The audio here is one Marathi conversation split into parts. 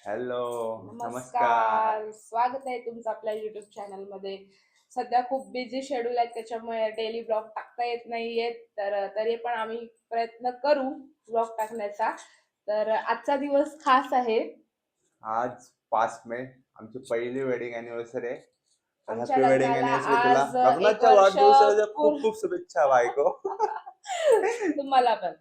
हॅलो. नमस्कार. नमस्कार, स्वागत आहे तुमचं आपल्या युट्यूब चॅनल मध्ये. सध्या खूप बिझी शेड्यूल आहे, त्याच्यामुळे डेली ब्लॉग टाकता येत नाहीयेत. तर तरी पण आम्ही प्रयत्न करू ब्लॉग टाकण्याचा. तर आजचा दिवस खास आहे. आज 5 मे आमची पहिली वेडिंग अॅनिव्हर्सरी आहे. तर आमच्या हॅपी वेडिंग लग्नाला अॅनिव्हर्सरी तुला. आज एक लग्नाच्या वर्ष वाढदिवसाच्या खूप पूर्ण. खूप शुभेच्छा बायको. तुम्हाला पण.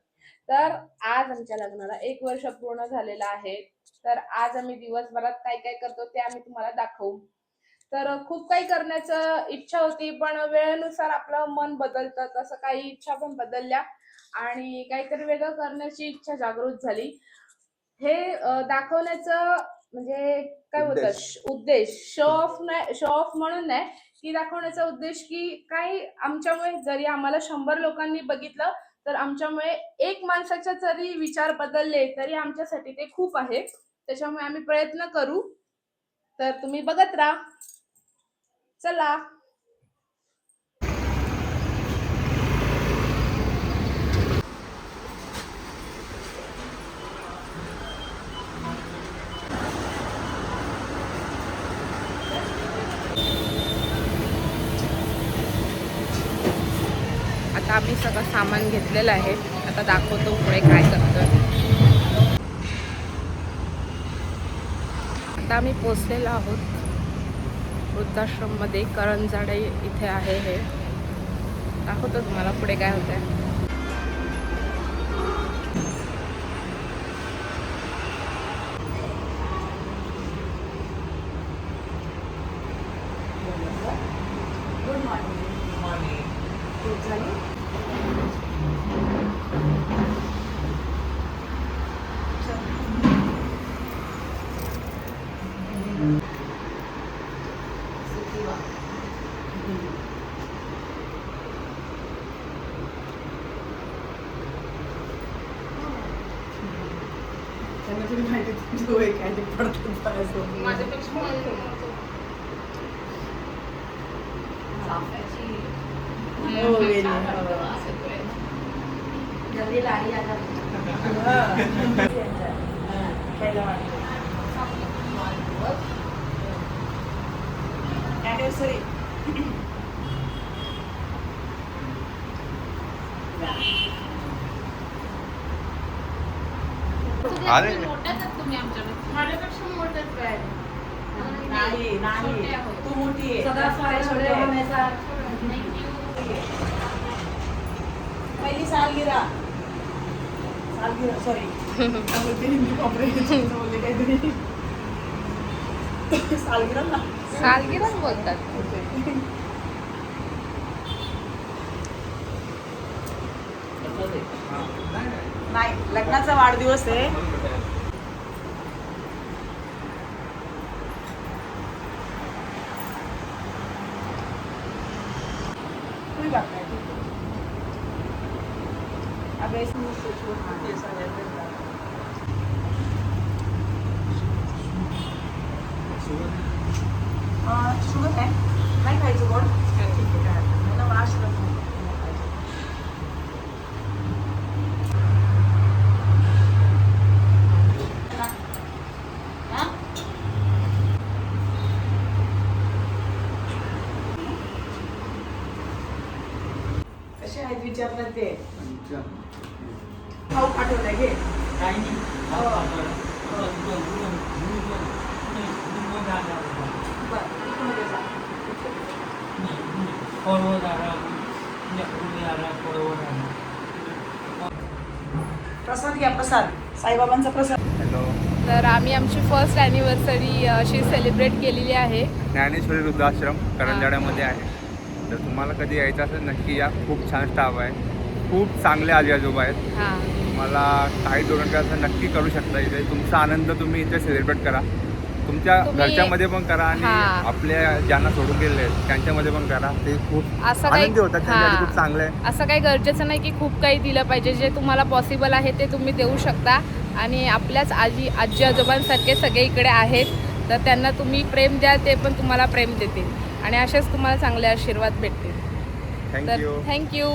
तर आज आमच्या लग्नाला 1 वर्ष पूर्ण झालेलं आहे. तर आज आम्ही दिवसभरात काय काय करतो ते आम्ही तुम्हाला दाखवू. तर खूप काही करण्याचं इच्छा होती, पण वेळेनुसार आपलं मन बदलतं, तसं काही इच्छा पण बदलल्या आणि काहीतरी वेगळं करण्याची इच्छा जागृत झाली. हे दाखवण्याचं म्हणजे काय बोलतात, उद्देश. उद्देश शो ऑफ नाही, शो ऑफ म्हणून नाही, की दाखवण्याचा उद्देश की काही आमच्यामुळे जरी आम्हाला 100 लोकांनी बघितलं, तर आमच्यामुळे एक माणसाच्या जरी विचार बदलले तरी आमच्यासाठी ते खूप आहे. त्याच्यामुळे आम्ही प्रयत्न करू. तर तुम्ही बघत राहा. चला. आता आम्ही सगळं सामान घेतलेलं आहे. आता दाखवतो पुढे काय करतोय. आता आम्ही पोचलेलो आहोत वृद्धाश्रम मध्ये. करंजाडे इथे आहे हे. दाखवतो तुम्हाला पुढे काय होतंय. Good morning. खूप झाली. Anniversary. अरे नाही नाही तू मोठी आहे. पहिली सालगिरा सॉरी बोलले काहीतरी सालगिरा ना. सालगिरह बोलतात. नाही लग्नाचा वाढदिवस आहे. कोई बात नहीं, ठीक है. अब ऐसे मुझ से छोड़ ऐसा रहता है. शुगर आहे नाही खायचं गोड. ठीक आहे मला वास नको. कसे आहेत विचारलं ते. खाऊ पाठवलंय घे. प्रसाद घ्या, प्रसाद साईबाबांचा प्रसाद. हॅलो. तर आम्ही आमची फर्स्ट ॲनिव्हर्सरी अशी सेलिब्रेट केलेली आहे. ज्ञानेश्वरी वृद्धाश्रम करंजाड्यामध्ये आहे. तर तुम्हाला कधी यायचं असेल नक्की या. खूप छान स्टाफ आहे. खूप चांगले आजी आजोबा आहेत. हां. तुम्हाला काही दोघांकडे असं नक्की करू शकता. इथे तुमचा आनंद तुम्ही इथे सेलिब्रेट करा. तुमच्या तुम्ही- घरच्यामध्ये पण करा आणि हां. आपल्या ज्यांना सोडून गेलेले आहेत त्यांच्यामध्ये पण करा. ते खूप असं काही आनंदी होतात. त्यांच्यासाठी हां. खूप चांगलं आहे. असं काही गरजेचं नाही की खूप काही दिलं पाहिजे. जे तुम्हाला पॉसिबल आहे ते तुम्ही देऊ शकता. आणि आपल्याच आजी आजोबांसारखे सगळे इकडे आहेत. तर त्यांना तुम्ही प्रेम द्या, ते पण तुम्हाला प्रेम देतील आणि असेच तुम्हाला चांगले आशीर्वाद भेटतील. तर थँक्यू. थँक्यू.